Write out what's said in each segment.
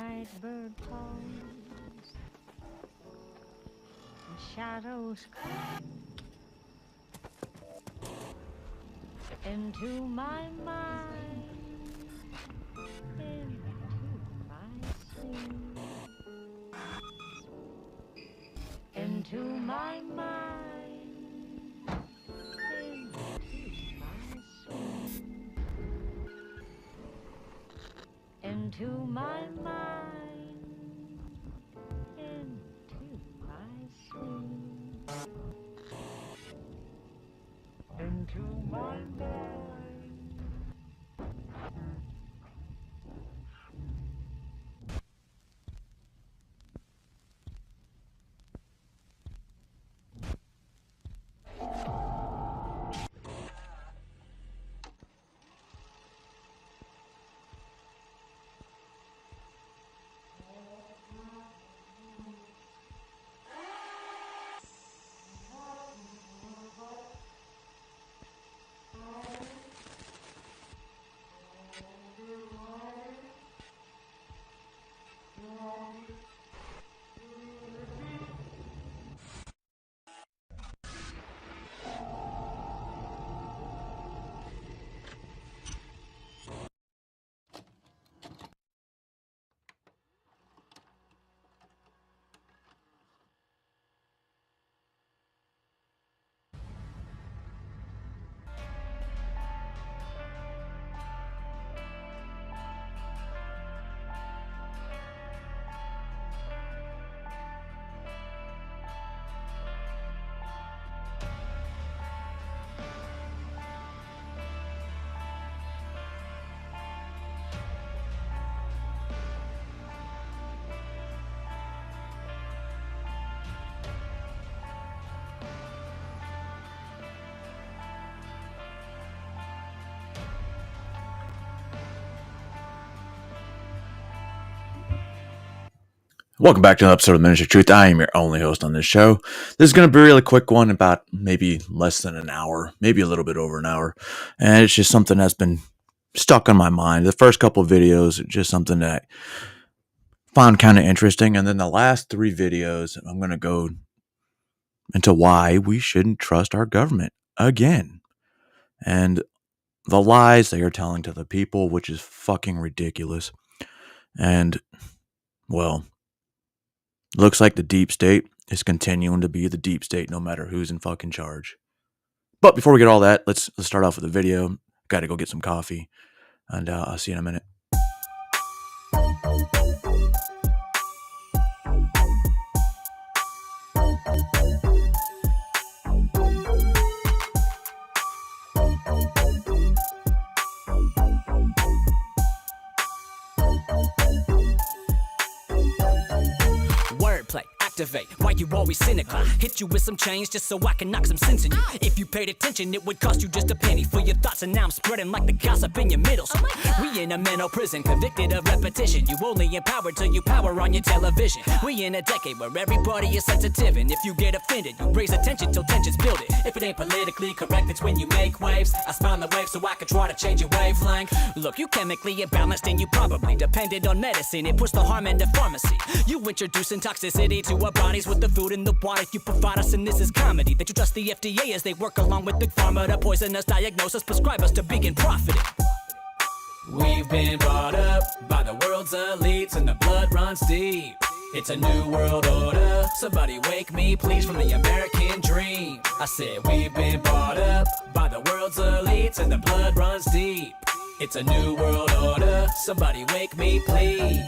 night bird calls, and shadows come into my mind, into my sleep, into my mind, into my sleep, into my mind, into my sleep, into my mind. Welcome back to another episode of Ministry of Truth. I am your only host on this show. This is going to be a really quick one, about maybe less than an hour, maybe a little bit over an hour. And it's just something that's been stuck on my mind. The first couple of videos, just something that I found kind of interesting. And then the last 3 videos, I'm going to go into why we shouldn't trust our government again. And the lies they are telling to the people, which is fucking ridiculous. And, well, looks like the deep state is continuing to be the deep state no matter who's in fucking charge. But before we get all that, let's start off with the video. Got to go get some coffee, and I'll see you in a minute. Wordplay, activate. Why you always cynical? Hit you with some change just so I can knock some sense in you. If you paid attention, it would cost you just a penny for your thoughts, and now I'm spreading like the gossip in your middle. We in a mental prison, convicted of repetition. You only empowered till you power on your television. We in a decade where everybody is sensitive, and if you get offended, you raise attention till tensions build it. If it ain't politically correct, it's when you make waves. I spawn the wave so I can try to change your wavelength. Look, you chemically imbalanced and you probably depended on medicine. It puts the harm into pharmacy. You introducing toxicity to our bodies with the food and the water you provide us, and this is comedy. That you trust the FDA as they work along with Big Pharma to poison us, diagnose us, prescribe us to begin profiting. We've been brought up by the world's elites and the blood runs deep. It's a new world order. Somebody wake me please from the American dream. I said we've been brought up by the world's elites and the blood runs deep. It's a new world order. Somebody wake me please.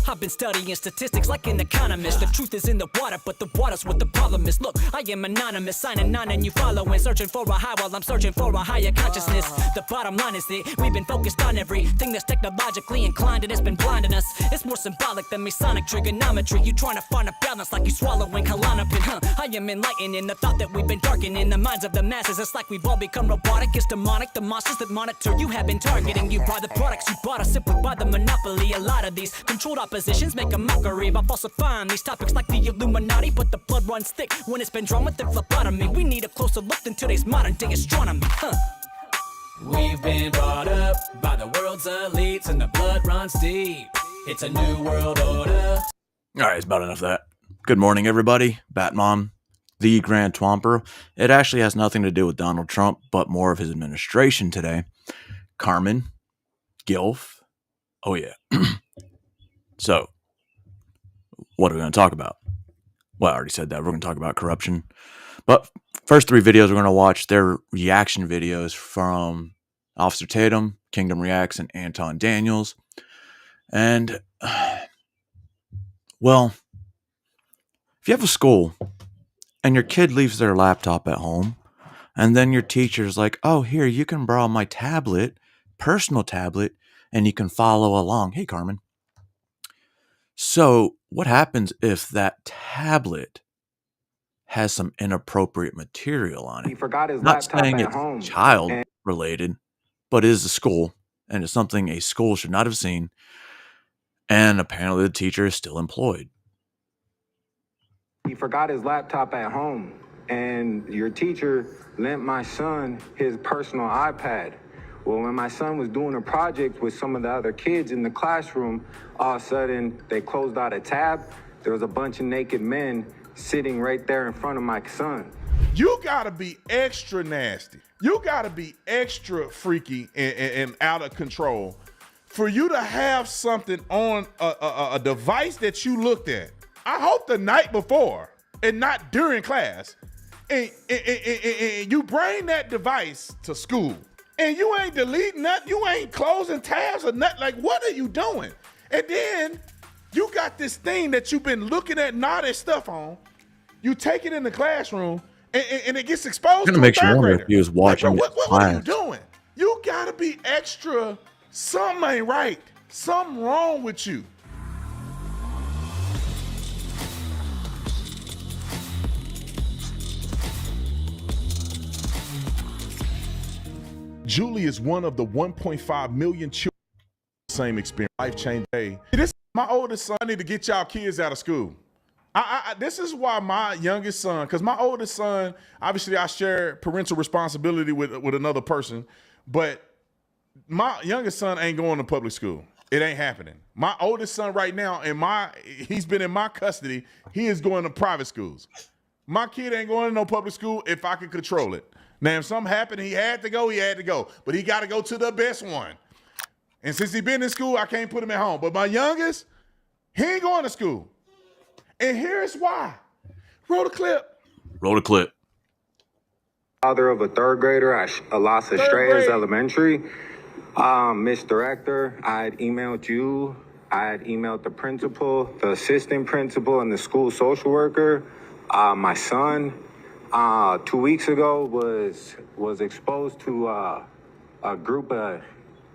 I've been studying statistics like an economist. The truth is in the water, but the water's what the problem is. Look, I am anonymous, signing on and you following. Searching for a high while I'm searching for a higher consciousness. The bottom line is that we've been focused on everything that's technologically inclined, and it's been blinding us. It's more symbolic than Masonic trigonometry. You trying to find a balance like you swallowing Klonopin, huh? I am enlightened in the thought that we've been darkening the minds of the masses. It's like we've all become robotic. It's demonic. The monsters that monitor you have been targeting you by the products you bought us simply by the monopoly. A lot of these controlled oppositions make a mockery by falsifying these topics like the Illuminati, but the blood runs thick when it's been drawn with the phlebotomy. We need a closer look than today's modern day astronomy, huh? We've been brought up by the world's elites and the blood runs deep. It's a new world order. All right, it's about enough of that. Good morning, everybody. Batmom, the Grand Twomper. It actually has nothing to do with Donald Trump, but more of his administration today. Carmen, Gilf. Oh, yeah. So, what are we going to talk about? Well, I already said that. We're going to talk about corruption. But first three videos we're going to watch, they're reaction videos from Officer Tatum, Kingdom Reacts, and Anton Daniels. And, well, if you have a school and your kid leaves their laptop at home, and then your teacher's like, oh, here, you can borrow my tablet, personal tablet, and you can follow along. Hey, Carmen. So what happens if that tablet has some inappropriate material on it? He forgot his Not laptop saying at it's home. child related, but it is a school, and it's something a school should not have seen. And apparently the teacher is still employed. He forgot his laptop at home, and your teacher lent my son his personal iPad. Well, when my son was doing a project with some of the other kids in the classroom, all of a sudden they closed out a tab. There was a bunch of naked men sitting right there in front of my son. You gotta be extra nasty. You gotta be extra freaky and out of control for you to have something on a device that you looked at. I hope the night before and not during class. And you bring that device to school and you ain't deleting nothing, you ain't closing tabs or nothing. Like, what are you doing? And then you got this thing that you've been looking at and all that stuff on. You take it in the classroom and it gets exposed to It makes a you third wonder grader. if he was watching Like, it bro, what are you doing? You gotta be extra. Something ain't right. Something wrong with you. Julie is one of the 1.5 million children. Same experience, life-changing day. This my oldest son. Need to get y'all kids out of school. This is why my youngest son, because my oldest son, obviously I share parental responsibility with another person, but my youngest son ain't going to public school. It ain't happening. My oldest son right now, he's been in my custody. He is going to private schools. My kid ain't going to no public school if I can control it. Now, if something happened, he had to go, but he got to go to the best one. And since he been in school, I can't put him at home. But my youngest, he ain't going to school. And here's why. Roll the clip. Roll the clip. Father of a third grader at Las Estrellas Elementary. Miss Director, I had emailed you. I had emailed the principal, the assistant principal, and the school social worker. My son, 2 weeks ago, was exposed to a group of,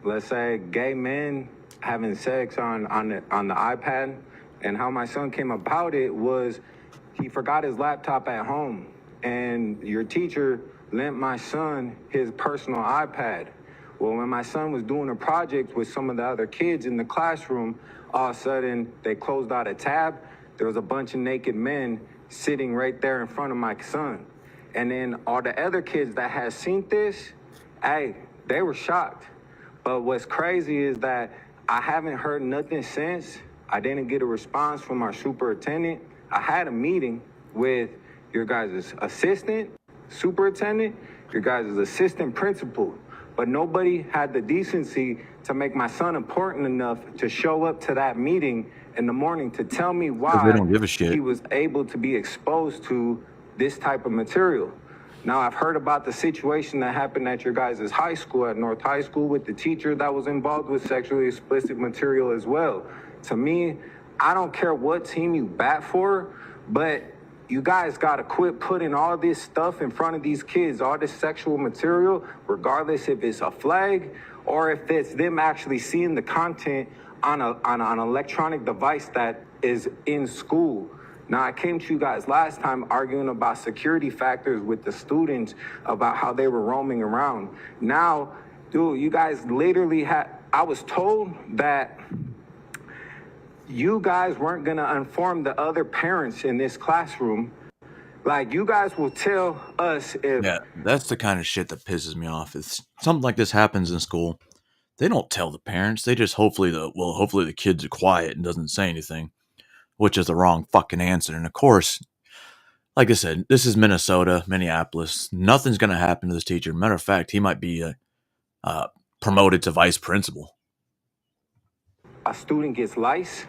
let's say, gay men having sex on the iPad. And how my son came about it was he forgot his laptop at home, and your teacher lent my son his personal iPad. Well, when my son was doing a project with some of the other kids in the classroom, all of a sudden they closed out a tab. There was a bunch of naked men sitting right there in front of my son. And then all the other kids that had seen this, hey, they were shocked. But what's crazy is that I haven't heard nothing since. I didn't get a response from our superintendent. I had a meeting with your guys' assistant superintendent, your guys' assistant principal, but nobody had the decency to make my son important enough to show up to that meeting in the morning to tell me why they don't give a shit. he was able to be exposed to this type of material. Now, I've heard about the situation that happened at your guys' high school, at North High School, with the teacher that was involved with sexually explicit material as well. To me, I don't care what team you bat for, but you guys got to quit putting all this stuff in front of these kids, all this sexual material, regardless if it's a flag or if it's them actually seeing the content on an electronic device that is in school. Now, I came to you guys last time arguing about security factors with the students about how they were roaming around. Now, dude, you guys literally I was told that you guys weren't going to inform the other parents in this classroom. Like, you guys will tell us if... Yeah, that's the kind of shit that pisses me off. If something like this happens in school, They don't tell the parents. They just hopefully the kids are quiet and doesn't say anything, which is the wrong fucking answer. And of course, like I said, this is Minnesota, Minneapolis. Nothing's going to happen to this teacher. Matter of fact, he might be promoted to vice principal. A student gets lice,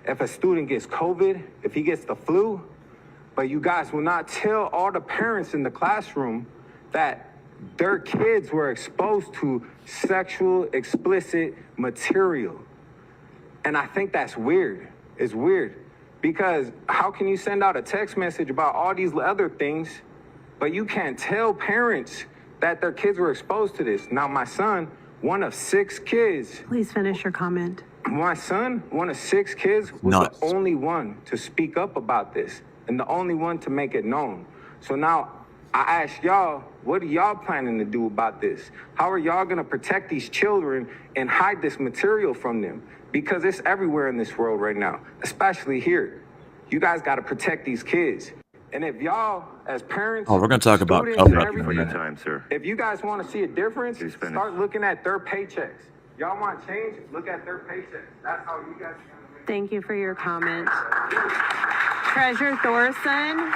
if a student gets COVID, if he gets the flu, but you guys will not tell all the parents in the classroom that their kids were exposed to sexual explicit material. And I think that's weird. It's weird because how can you send out a text message about all these other things, but you can't tell parents that their kids were exposed to this? Now, my son, one of 6 kids. Please finish your comment. My son, one of 6 kids, was the only one to speak up about this and the only one to make it known. So now I ask y'all, what are y'all planning to do about this? How are y'all going to protect these children and hide this material from them? Because it's everywhere in this world right now, especially here. You guys got to protect these kids. And if y'all, as parents, we're going to talk about time, sir. If you guys want to see a difference, start looking at their paychecks. Y'all want change? Look at their paychecks. That's how you guys are going to make. Thank you for your comment. Treasurer Thorson.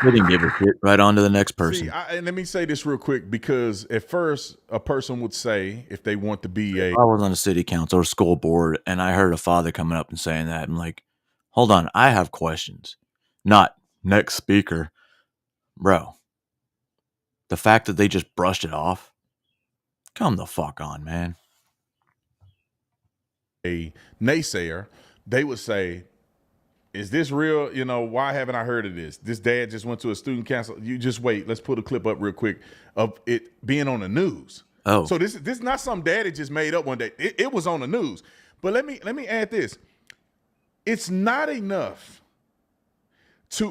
We didn't give a shit. Right on to the next person. See, and let me say this real quick, because at first a person would say, if they want to be I was on a city council or school board, and I heard a father coming up and saying that. I'm like, hold on, I have questions. Not next speaker. Bro, the fact that they just brushed it off, come the fuck on, man. A naysayer, they would say, is this real? You know, why haven't I heard of this? This dad just went to a student council. You just wait. Let's put a clip up real quick of it being on the news. Oh, so this is not some daddy just made up one day. It was on the news. But let me add this. It's not enough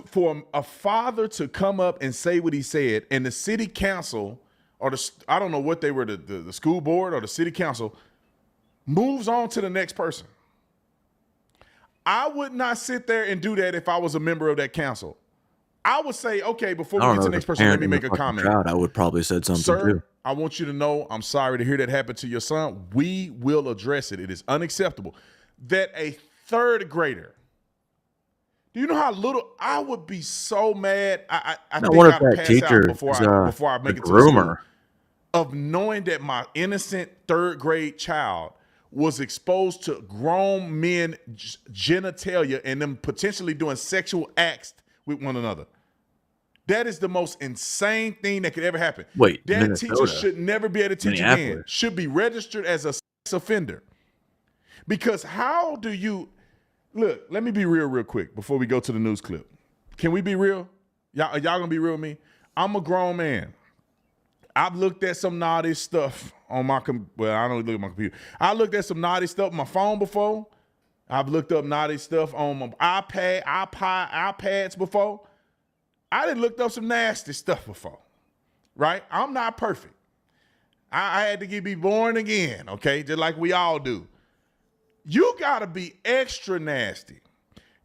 for a father to come up and say what he said, and the city council or I don't know what they were, the school board or the city council moves on to the next person. I would not sit there and do that if I was a member of that council. I would say, okay, before we get to the next person, let me make a comment. I would probably said something Sir, too. I want you to know, I'm sorry to hear that happen to your son. We will address it. It is unacceptable that a 3rd grader. Do you know how little I would be so mad? I think I'd pass out before I make it to the school, of knowing that my innocent 3rd grade child was exposed to grown men genitalia and them potentially doing sexual acts with one another. That is the most insane thing that could ever happen. Wait, that Minnesota, teacher should never be able to teach again. Should be registered as a sex offender. Because how do you look? Let me be real quick before we go to the news clip. Can we be real? Y'all gonna be real with me? I'm a grown man. I've looked at some naughty stuff on my I don't look at my computer. I looked at some naughty stuff on my phone before. I've looked up naughty stuff on my iPads before. I done looked up some nasty stuff before, right? I'm not perfect. I had to be born again, okay? Just like we all do. You got to be extra nasty.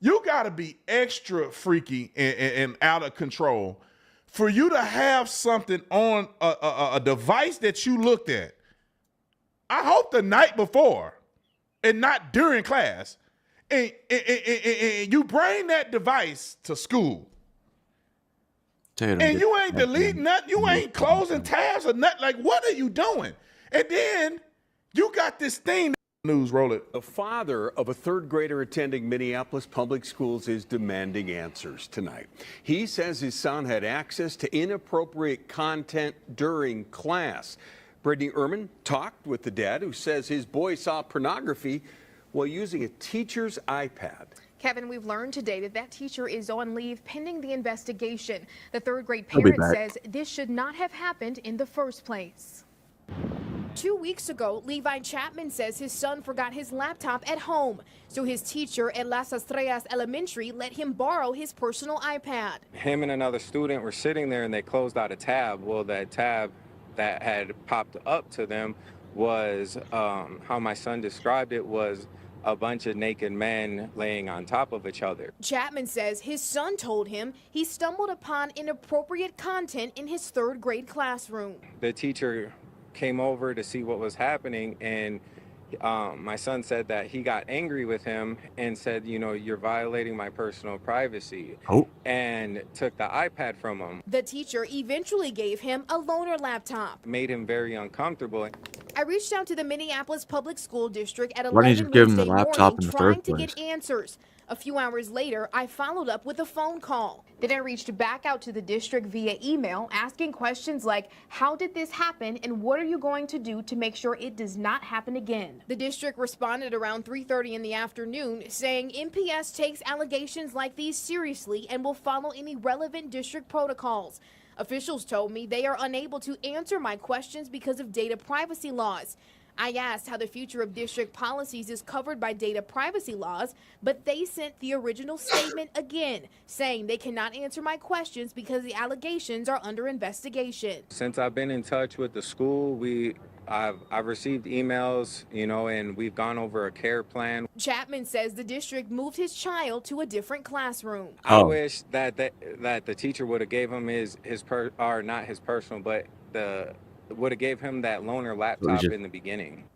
You got to be extra freaky and out of control for you to have something on a device that you looked at. I hope the night before and not during class. And you bring that device to school. And you ain't deleting nothing. You ain't closing tabs or nothing. Like, what are you doing? And then you got this thing. News, roll it. The father of a 3rd grader attending Minneapolis public schools is demanding answers tonight. He says his son had access to inappropriate content during class. Brittany Ehrman talked with the dad, who says his boy saw pornography while using a teacher's iPad. Kevin, we've learned today that that teacher is on leave pending the investigation. The 3rd grade parent says this should not have happened in the first place. 2 weeks ago, Levi Chapman says his son forgot his laptop at home, so his teacher at Las Estrellas Elementary let him borrow his personal iPad. Him and another student were sitting there and they closed out a tab. Well, that tab that had popped up to them was, how my son described it, was a bunch of naked men laying on top of each other. Chapman says his son told him he stumbled upon inappropriate content in his 3rd grade classroom. The teacher came over to see what was happening, and my son said that he got angry with him and said, you know, you're violating my personal privacy, Oh, and took the iPad from him. The teacher eventually gave him a loaner laptop. Made him very uncomfortable. I reached out to the Minneapolis Public School District at why didn't you 11 just give him the Wednesday laptop morning in the trying first to place? get answers. A few hours later, I followed up with a phone call. Then I reached back out to the district via email, asking questions like, how did this happen and what are you going to do to make sure it does not happen again? The district responded around 3:30 in the afternoon, saying MPS takes allegations like these seriously and will follow any relevant district protocols. Officials told me they are unable to answer my questions because of data privacy laws. I asked how the future of district policies is covered by data privacy laws, but they sent the original statement again, saying they cannot answer my questions because the allegations are under investigation. Since I've been in touch with the school, I've received emails, you know, and we've gone over a care plan. Chapman says the district moved his child to a different classroom. I Oh. wish that the teacher would have gave him not his personal, but would have gave him that loaner laptop in the beginning.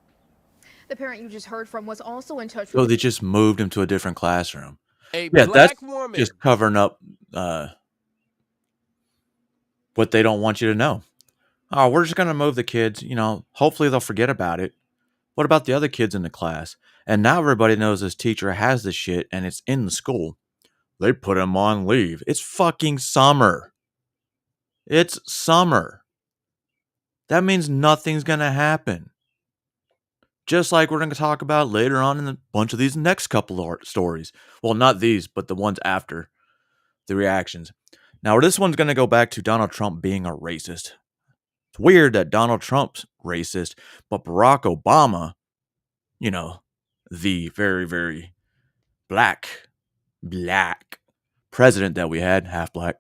The parent you just heard from was also in touch So with they just moved him to a different classroom. A Yeah, black that's woman. just covering up what they don't want you to know. Oh, we're just going to move the kids. You know, hopefully they'll forget about it. What about the other kids in the class? And now everybody knows this teacher has this shit and it's in the school. They put him on leave. It's fucking summer. It's summer. That means nothing's going to happen. Just like we're going to talk about later on in a bunch of these next couple of stories. Well, not these, but the ones after the reactions. Now, this one's going to go back to Donald Trump being a racist. It's weird that Donald Trump's racist, but Barack Obama, you know, the very, very black president that we had, half black,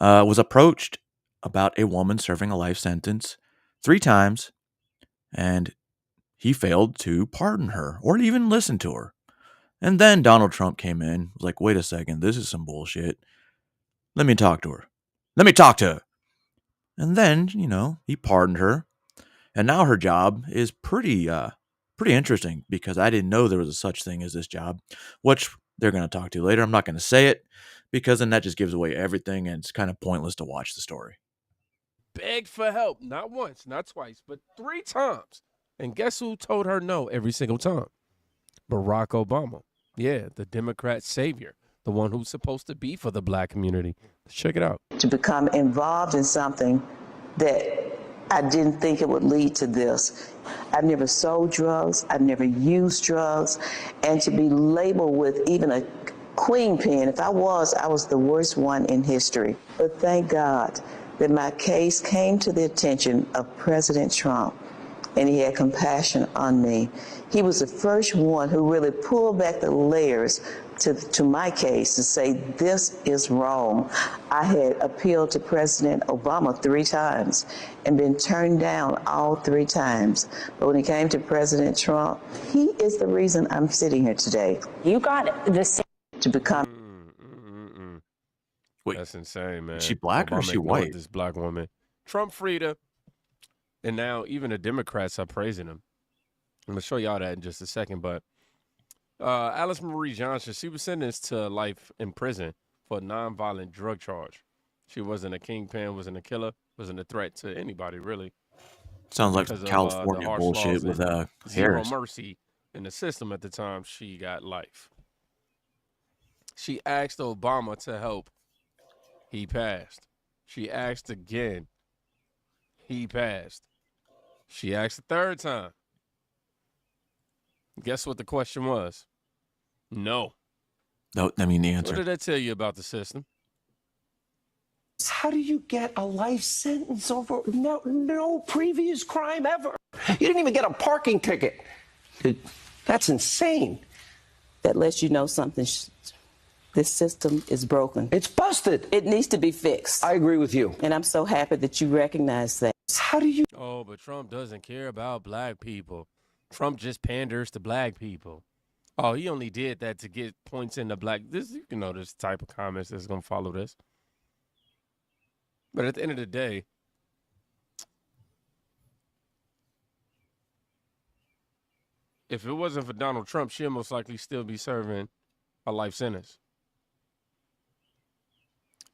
was approached about a woman serving a life sentence 3 times, and he failed to pardon her or even listen to her. And then Donald Trump came in, was like, wait a second, this is some bullshit. Let me talk to her. Let me talk to her. And then, you know, he pardoned her. And now her job is pretty interesting because I didn't know there was a such thing as this job, which they're going to talk to later. I'm not going to say it because then that just gives away everything and it's kind of pointless to watch the story. Begged for help, not once, not twice, but 3 times. And guess who told her no every single time? Barack Obama. Yeah, the Democrat savior, the one who's supposed to be for the black community. Let's check it out. To become involved in something that I didn't think it would lead to this. I've never sold drugs. I've never used drugs. And to be labeled with even a queen pin, if I was the worst one in history. But thank God that my case came to the attention of President Trump, and he had compassion on me. He was the first one who really pulled back the layers to my case to say, this is wrong. I had appealed to President Obama 3 times and been turned down all 3 times. But when it came to President Trump, he is the reason I'm sitting here today. You got this to become. Wait, that's insane, man. is she black or is Obama she ignored white? This black woman. Trump freed her. And now even the Democrats are praising him. I'm going to show y'all that in just a second. But Alice Marie Johnson, she was sentenced to life in prison for a nonviolent drug charge. She wasn't a kingpin, wasn't a killer, wasn't a threat to anybody, really. Sounds like Because some of, California the harsh bullshit laws with and zero Harris. mercy in the system at the time. She got life. She asked Obama to help. He passed. She asked again. He passed. She asked the 3rd time. Guess what the question was? No. No, I mean the What answer. did that tell you about the system? How do you get a life sentence over no previous crime ever? You didn't even get a parking ticket. That's insane. That lets you know something. This system is broken. It's busted. It needs to be fixed. I agree with you. And I'm so happy that you recognize that. How do you? Oh, but Trump doesn't care about black people. Trump just panders to black people. Oh, he only did that to get points in the black. This, you can know, this type of comments that's going to follow this. But at the end of the day, if it wasn't for Donald Trump, she'll most likely still be serving a life sentence.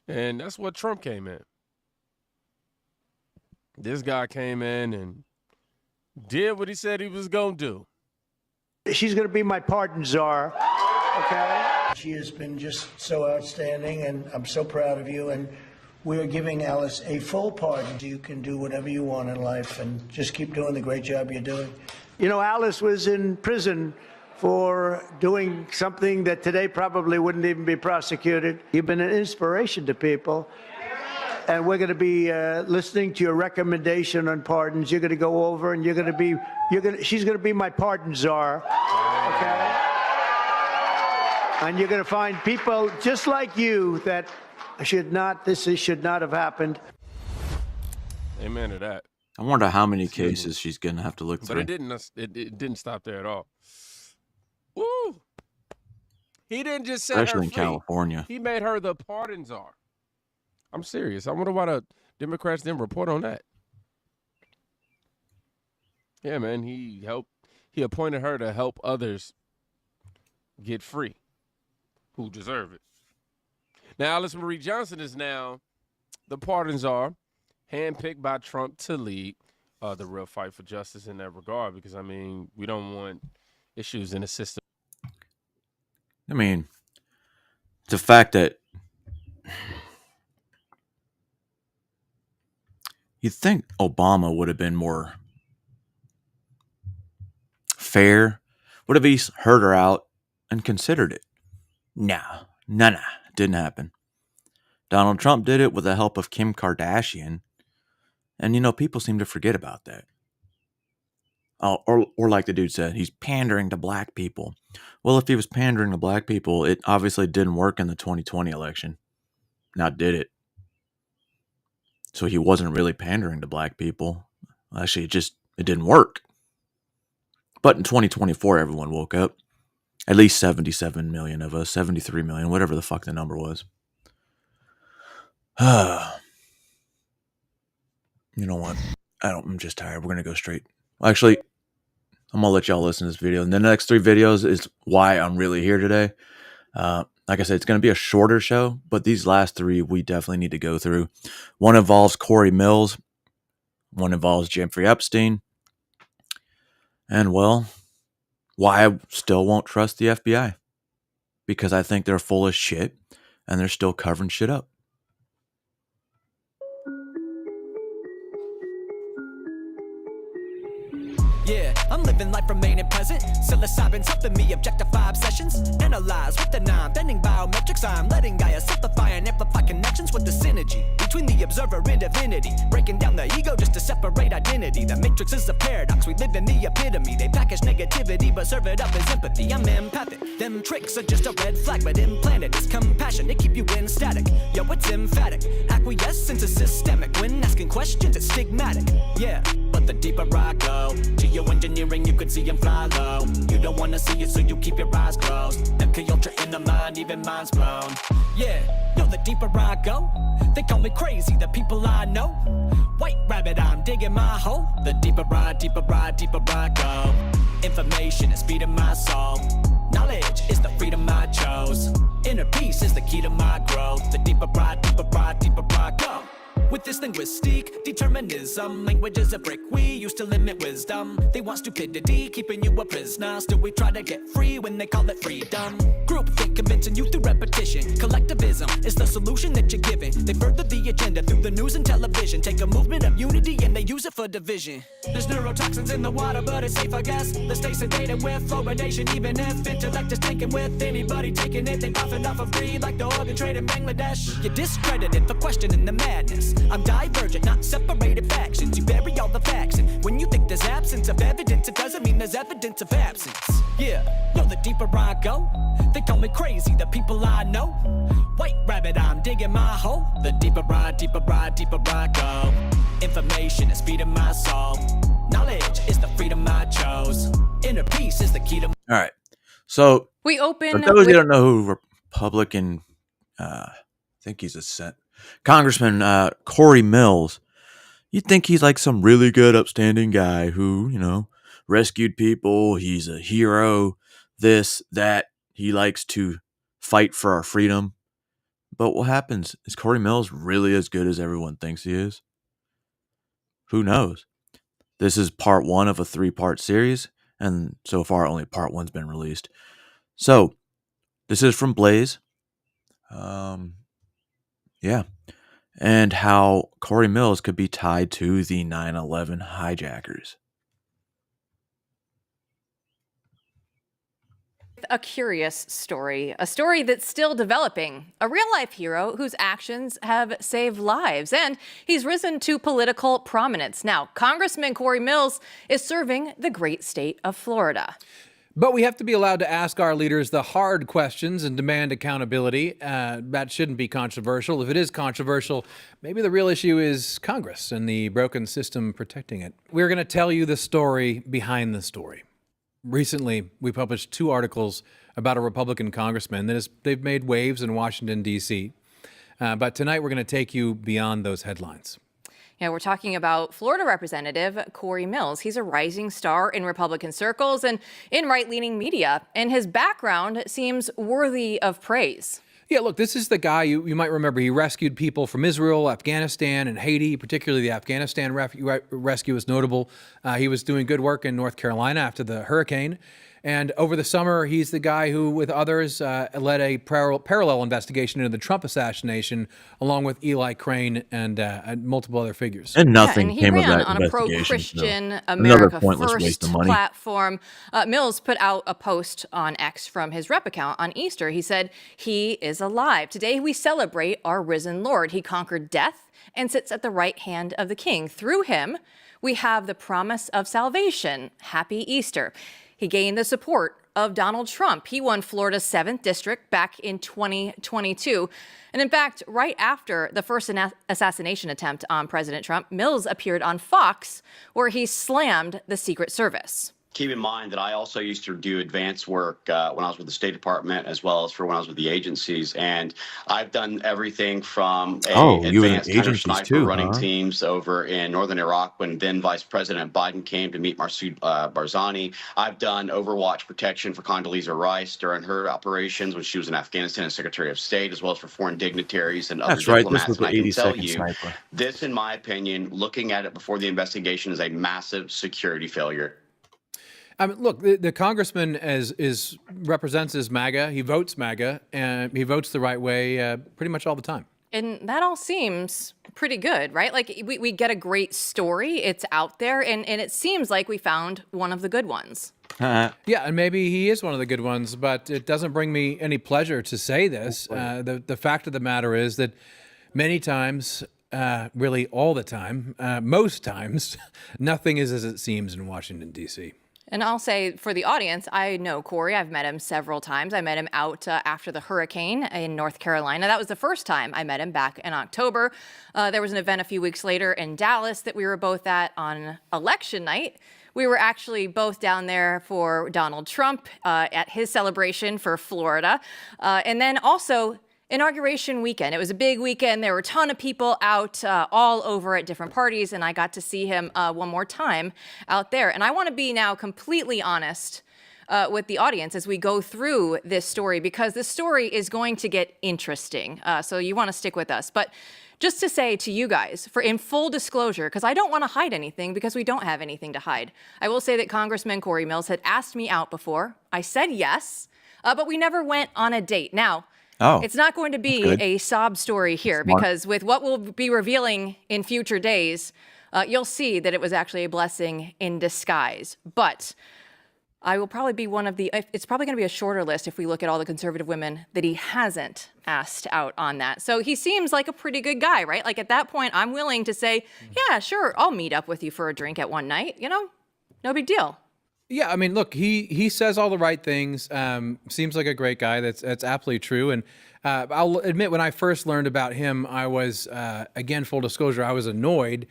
And that's what Trump came in. This guy came in and did what he said he was going to do. She's going to be my pardon czar, okay? She has been just so outstanding, and I'm so proud of you. And we're giving Alice a full pardon. You can do whatever you want in life and just keep doing the great job you're doing. You know, Alice was in prison for doing something that today probably wouldn't even be prosecuted. You've been an inspiration to people. And we're going to be listening to your recommendation on pardons. You're going to go over and she's going to be my pardon czar, okay? And you're going to find people just like you that should not have happened. Amen to that. I wonder how many cases she's going to have to look But through. it didn't stop there at all. Woo! He didn't just set Especially her in free. California. He made her the pardon czar. I'm serious. I wonder why the Democrats didn't report on that. Yeah, man, he appointed her to help others get free who deserve it. Now, Alice Marie Johnson is now the pardon czar, handpicked by Trump to lead the real fight for justice in that regard, because, I mean, we don't want issues in the system. I mean, the fact that you'd think Obama would have been more fair, would have at least heard her out and considered it. No, didn't happen. Donald Trump did it with the help of Kim Kardashian, and you know, people seem to forget about that. Oh, or like the dude said, he's pandering to black people. Well, if he was pandering to black people, it obviously didn't work in the 2020 election. Now, did it? So he wasn't really pandering to black people. Actually, it didn't work. But in 2024, everyone woke up. At least 77 million of us, 73 million, whatever the fuck the number was. You know what? I'm just tired. We're going to go straight. Actually, I'm going to let y'all listen to this video. And the next 3 videos is why I'm really here today. Like I said, it's going to be a shorter show, but these last 3 we definitely need to go through. One involves Corey Mills. One involves Jeffrey Epstein. And, well, why I still won't trust the FBI. Because I think they're full of shit, and they're still covering shit up. Yeah, I'm living life remaining present. Psilocybin's helping me objectify obsessions. Analyze with the nine, bending biometrics. I'm letting Gaia simplify and amplify connections with the synergy between the observer and divinity. Breaking down the ego just to separate identity. The matrix is a paradox, we live in the epitome. They package negativity but serve it up as empathy. I'm empathic, them tricks are just a red flag, but implanted is compassion, they keep you in static. Yo, it's emphatic, acquiescence is systemic. When asking questions, it's stigmatic. Yeah, but the deeper I go, geoengineering, you could see them fly low. You don't wanna see it, so you keep your eyes closed. MK Ultra in the mind, even mind's blown. Yeah, yo, the deeper I go, they call me crazy, the people I know. White rabbit, I'm digging my hole. The deeper I go. Information is feeding my soul. Knowledge is the freedom I chose. Inner peace is the key to my growth. The deeper I go. With this linguistic determinism, language is a brick we use to limit wisdom. They want stupidity, keeping you a prisoner. Still we try to get free when they call it freedom. Groupthink convincing you through repetition. Collectivism is the solution that you're giving. They further the agenda through the news and television. Take a movement of unity and they use it for division. There's neurotoxins in the water, but it's safe, I guess. Let's stay sedated with fluoridation, even if intellect is taken with anybody taking it. They profit off of greed like the organ trade in Bangladesh. You're discredited for questioning the madness. I'm divergent, not separated factions. You bury all the facts, and when you think there's absence of evidence, it doesn't mean there's evidence of absence. Yeah, yo, the deeper I go, they call me crazy, the people I know. White rabbit, I'm digging my hole. The deeper I go. Information is feeding my soul. Knowledge is the freedom I chose. Inner peace is the key to. All right, so We open for those who don't know who Republican, I think he's a Congressman Corey Mills, you'd think he's like some really good, upstanding guy who, you know, rescued people. He's a hero. This, that. He likes to fight for our freedom. But what happens? Is Corey Mills really as good as everyone thinks he is? Who knows? This is part 1 of a 3-part series, and so far only part 1's been released. So, this is from Blaze. Yeah. And how Corey Mills could be tied to the 9/11 hijackers. A curious story, a story that's still developing, a real-life hero whose actions have saved lives, and he's risen to political prominence. Now, Congressman Corey Mills is serving the great state of Florida. But we have to be allowed to ask our leaders the hard questions and demand accountability. That shouldn't be controversial. If it is controversial, maybe the real issue is Congress and the broken system protecting it. We're going to tell you the story behind the story. Recently, we published 2 articles about a Republican congressman they've made waves in Washington, D.C. But tonight, we're going to take you beyond those headlines. Yeah, we're talking about Florida Representative Corey Mills. He's a rising star in Republican circles and in right-leaning media, and his background seems worthy of praise. Yeah, look, this is the guy you might remember. He rescued people from Israel, Afghanistan, and Haiti. Particularly the Afghanistan rescue is notable. He was doing good work in North Carolina after the hurricane. And over the summer, he's the guy who, with others, led a parallel investigation into the Trump assassination, along with Eli Crane and multiple other figures. And nothing came of that investigation. On a pro-Christian so America pointless waste First of money. platform. Mills put out a post on X from his rep account on Easter. He said, "He is alive. Today we celebrate our risen Lord. He conquered death and sits at the right hand of the King. Through him, we have the promise of salvation. Happy Easter." He gained the support of Donald Trump. He won Florida's 7th district back in 2022. And in fact, right after the first assassination attempt on President Trump, Mills appeared on Fox, where he slammed the Secret Service. Keep in mind that I also used to do advanced work when I was with the State Department, as well as for when I was with the agencies. And I've done everything from advanced counter-sniper running teams over in northern Iraq when then Vice President Biden came to meet Masoud Barzani. I've done Overwatch protection for Condoleezza Rice during her operations when she was in Afghanistan as Secretary of State, as well as for foreign dignitaries and other diplomats. This was and I can tell 82nd you, sniper. this, in my opinion, looking at it before the investigation, is a massive security failure. I mean, look, the congressman represents his MAGA. He votes MAGA, and he votes the right way pretty much all the time. And that all seems pretty good, right? Like we get a great story. It's out there, and it seems like we found one of the good ones. Yeah, and maybe he is one of the good ones, but it doesn't bring me any pleasure to say this. The fact of the matter is that many times, really all the time, most times, nothing is as it seems in Washington, D.C. And I'll say for the audience, I know Corey. I've met him several times. I met him out after the hurricane in North Carolina. That was the first time I met him back in October. There was an event a few weeks later in Dallas that we were both at on election night. We were actually both down there for Donald Trump at his celebration for Florida. And then also Inauguration weekend. It was a big weekend. There were a ton of people out all over at different parties, and I got to see him one more time out there. And I want to be now completely honest with the audience as we go through this story, because this story is going to get interesting. So you want to stick with us. But just to say to you guys, for in full disclosure, because I don't want to hide anything because we don't have anything to hide, I will say that Congressman Corey Mills had asked me out before. I said yes, but we never went on a date. Now, it's not going to be a sob story here, because with what we'll be revealing in future days, you'll see that it was actually a blessing in disguise. But I will probably be one of the, it's probably going to be a shorter list if we look at all the conservative women that he hasn't asked out on that. So he seems like a pretty good guy, right? Like at that point, I'm willing to say, yeah, sure, I'll meet up with you for a drink at one night, you know, no big deal. Yeah, I mean, look, he says all the right things. Seems like a great guy. That's absolutely true. And I'll admit, when I first learned about him, I was, again, full disclosure, I was annoyed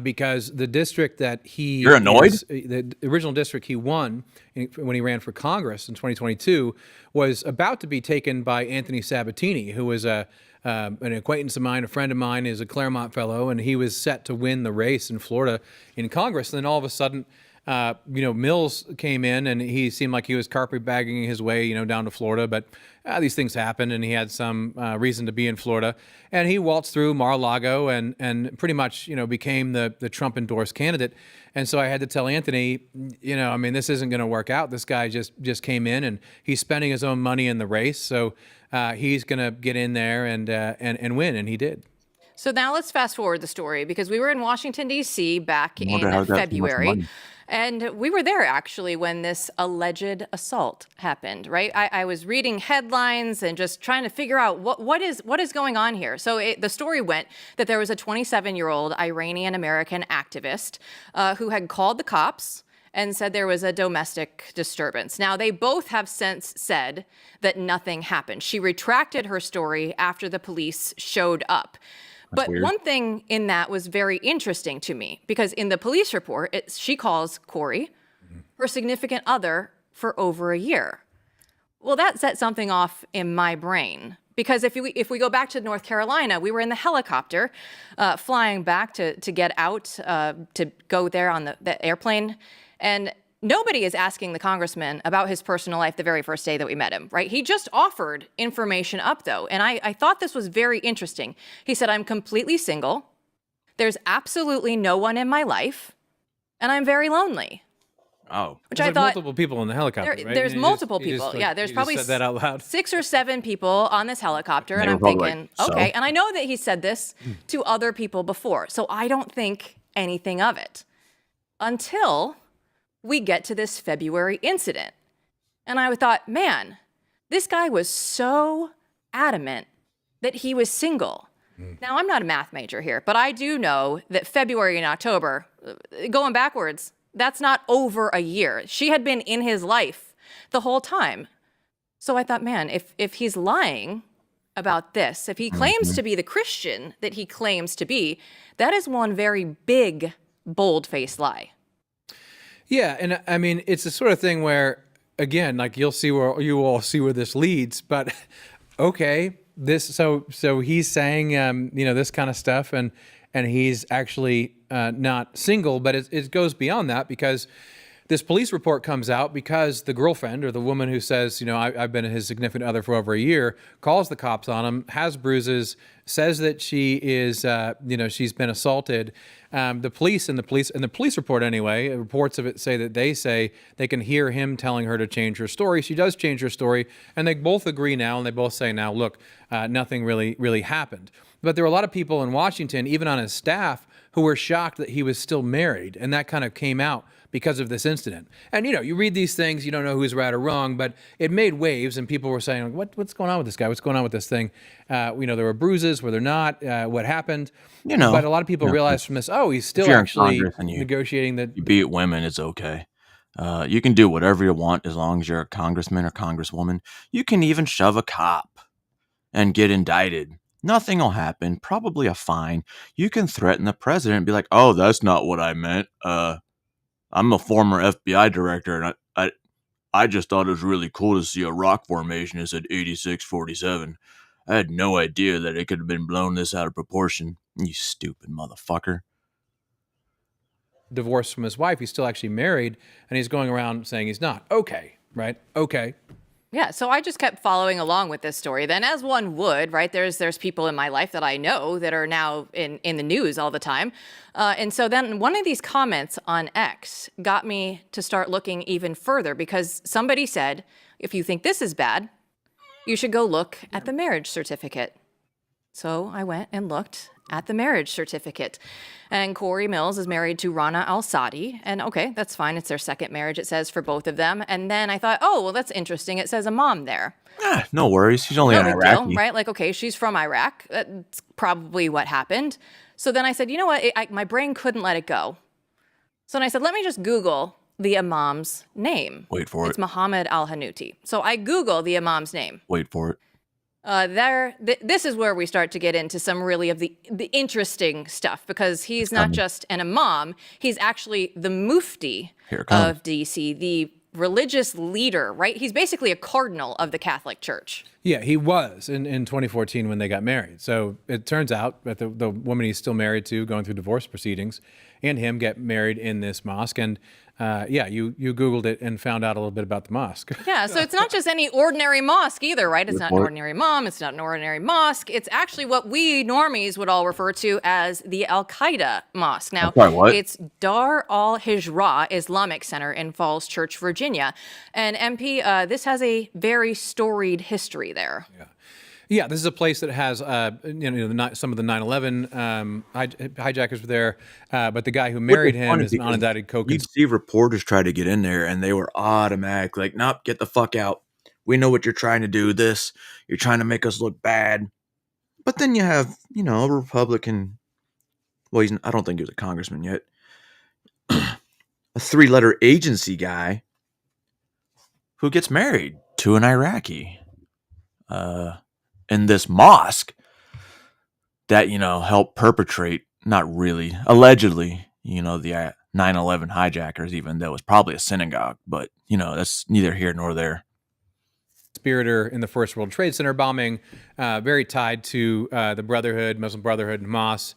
because the district that he... You're annoyed? The original district he won when he ran for Congress in 2022 was about to be taken by Anthony Sabatini, who was an acquaintance of mine, a friend of mine, is a Claremont fellow, and he was set to win the race in Florida in Congress. And then all of a sudden... Mills came in and he seemed like he was carpetbagging his way, down to Florida, but these things happened and he had some reason to be in Florida. And he waltzed through Mar-a-Lago and pretty much, became the Trump endorsed candidate. And so I had to tell Anthony, this isn't going to work out. This guy just came in and he's spending his own money in the race. So he's going to get in there and win. And he did. So now let's fast forward the story because we were in Washington, D.C. back in February. And we were there actually when this alleged assault happened, right? I was reading headlines and just trying to figure out what is going on here. So the story went that there was a 27-year-old Iranian-American activist who had called the cops and said there was a domestic disturbance. Now, they both have since said that nothing happened. She retracted her story after the police showed up. But one thing in that was very interesting to me because in the police report, she calls Corey her significant other for over a year. Well, that set something off in my brain because if we go back to North Carolina, we were in the helicopter flying back to get out to go there on the airplane, and nobody is asking the congressman about his personal life the very first day that we met him, right? He just offered information up, though, and I thought this was very interesting. He said, I'm completely single. There's absolutely no one in my life, and I'm very lonely. Oh. Which I thought multiple people in the helicopter, right? There's multiple people. Yeah, there's probably said that out loud. 6 or 7 people on this helicopter, and I'm thinking, okay. And I know that he said this to other people before, so I don't think anything of it until we get to this February incident. And I thought, man, this guy was so adamant that he was single. Now, I'm not a math major here, but I do know that February and October, going backwards, that's not over a year. She had been in his life the whole time. So I thought, man, if he's lying about this, if he claims to be the Christian that he claims to be, that is one very big, bold-faced lie. Yeah, and I mean, it's the sort of thing where, again, like you all see where this leads. But okay, so he's saying, this kind of stuff, and he's actually not single, but it goes beyond that because this police report comes out because the girlfriend or the woman who says, I've been his significant other for over a year, calls the cops on him, has bruises, says that she is, she's been assaulted. The police report anyway, reports of it say that they can hear him telling her to change her story. She does change her story, and they both agree now, and they both say now, look, nothing really happened. But there were a lot of people in Washington, even on his staff, who were shocked that he was still married, and that kind of came out because of this incident. And, you read these things, you don't know who's right or wrong, but it made waves, and people were saying, what's going on with this guy? What's going on with this thing? There were bruises, were there not? What happened? But a lot of people realized from this, he's still actually negotiating that. You beat women, it's okay. You can do whatever you want as long as you're a congressman or congresswoman. You can even shove a cop and get indicted. Nothing will happen, probably a fine. You can threaten the president and be like, oh, that's not what I meant. I'm a former FBI director, and I just thought it was really cool to see a rock formation that said 8647. I had no idea that it could have been blown this out of proportion. You stupid motherfucker. Divorced from his wife, he's still actually married, and he's going around saying he's not. Okay, right? Okay. Yeah, so I just kept following along with this story. Then, as one would, right, there's people in my life that I know that are now in the news all the time. And so then one of these comments on X got me to start looking even further because somebody said, if you think this is bad, you should go look at the marriage certificate. So I went and looked at the marriage certificate. And Corey Mills is married to Rana Al-Sadi. And okay, that's fine. It's their second marriage, it says, for both of them. And then I thought, oh, well, that's interesting. It says a mom there. No worries. She's only an Iraqi. Deal, right? Like, okay, she's from Iraq. That's probably what happened. So then I said, you know what? My brain couldn't let it go. So then I said, let me just Google the imam's name. Wait for it. It's Muhammad Al-Hanuti. So I Google the imam's name. Wait for it. This is where we start to get into some really of the interesting stuff because he's not just an imam, he's actually the mufti of DC, the religious leader, right? He's basically a cardinal of the Catholic Church. Yeah, he was in 2014 when they got married. So it turns out that the woman he's still married to, going through divorce proceedings, and him get married in this mosque. And you Googled it and found out a little bit about the mosque. Yeah, so it's not just any ordinary mosque either, right? It's not an ordinary mom. It's not an ordinary mosque. It's actually what we normies would all refer to as the Al-Qaeda mosque. Now, it's Dar al-Hijra Islamic Center in Falls Church, Virginia. And MP, this has a very storied history there. Yeah, this is a place that has, some of the 9/11 hijackers were there, but the guy who married him is an unindicted co-conspirator. You'd see reporters try to get in there, and they were automatic, like, nope, get the fuck out. We know what you're trying to do. You're trying to make us look bad. But then you have, a Republican, well, I don't think he was a congressman yet, a 3-letter agency guy who gets married to an Iraqi. In this mosque that, helped perpetrate, not really, allegedly, the 9/11 hijackers, even though it was probably a synagogue, but, that's neither here nor there. Conspirator in the First World Trade Center bombing, very tied to the Brotherhood, Muslim Brotherhood, and Hamas.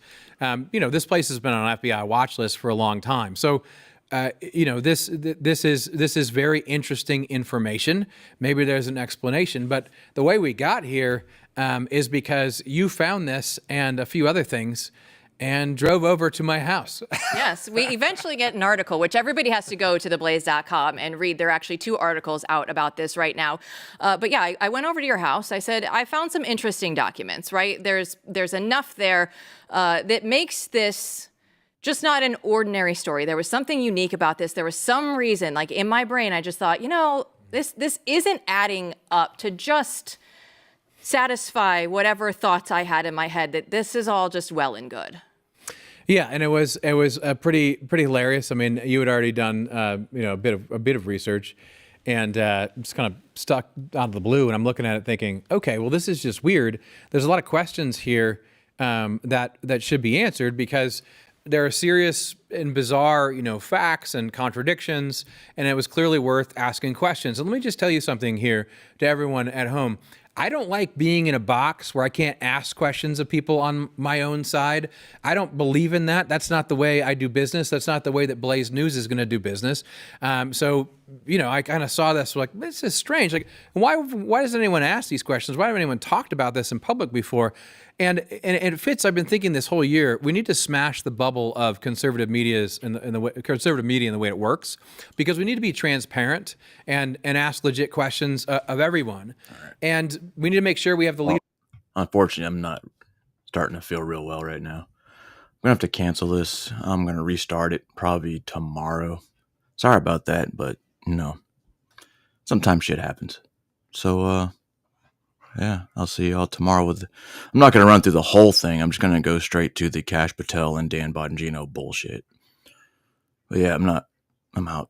This place has been on an FBI watch list for a long time. So, this is very interesting information. Maybe there's an explanation, but the way we got here is because you found this and a few other things and drove over to my house. Yes, we eventually get an article, which everybody has to go to theblaze.com and read. There are actually 2 articles out about this right now. But yeah, I went over to your house. I said, I found some interesting documents, right? There's enough there that makes this just not an ordinary story. There was something unique about this. There was some reason, like in my brain, I just thought, this isn't adding up to just satisfy whatever thoughts I had in my head, that this is all just well and good. Yeah, and it was pretty hilarious. I mean, you had already done a bit of research, and just kind of stuck out of the blue. And I'm looking at it thinking, okay, well, this is just weird. There's a lot of questions here that should be answered, because there are serious and bizarre, facts and contradictions, and it was clearly worth asking questions. And let me just tell you something here to everyone at home. I don't like being in a box where I can't ask questions of people on my own side. I don't believe in that. That's not the way I do business. That's not the way that Blaze News is going to do business. So, I kind of saw this like, this is strange. Like, why doesn't anyone ask these questions? Why haven't anyone talked about this in public before? And it fits. I've been thinking this whole year, we need to smash the bubble of conservative media and the way it works, because we need to be transparent and ask legit questions of everyone. Right. And we need to make sure we have the lead. Unfortunately, I'm not starting to feel real well right now. I'm gonna have to cancel this. I'm gonna restart it probably tomorrow. Sorry about that, but sometimes shit happens. So yeah, I'll see y'all tomorrow I'm not going to run through the whole thing. I'm just going to go straight to the Cash Patel and Dan Bongino bullshit. But yeah, I'm out.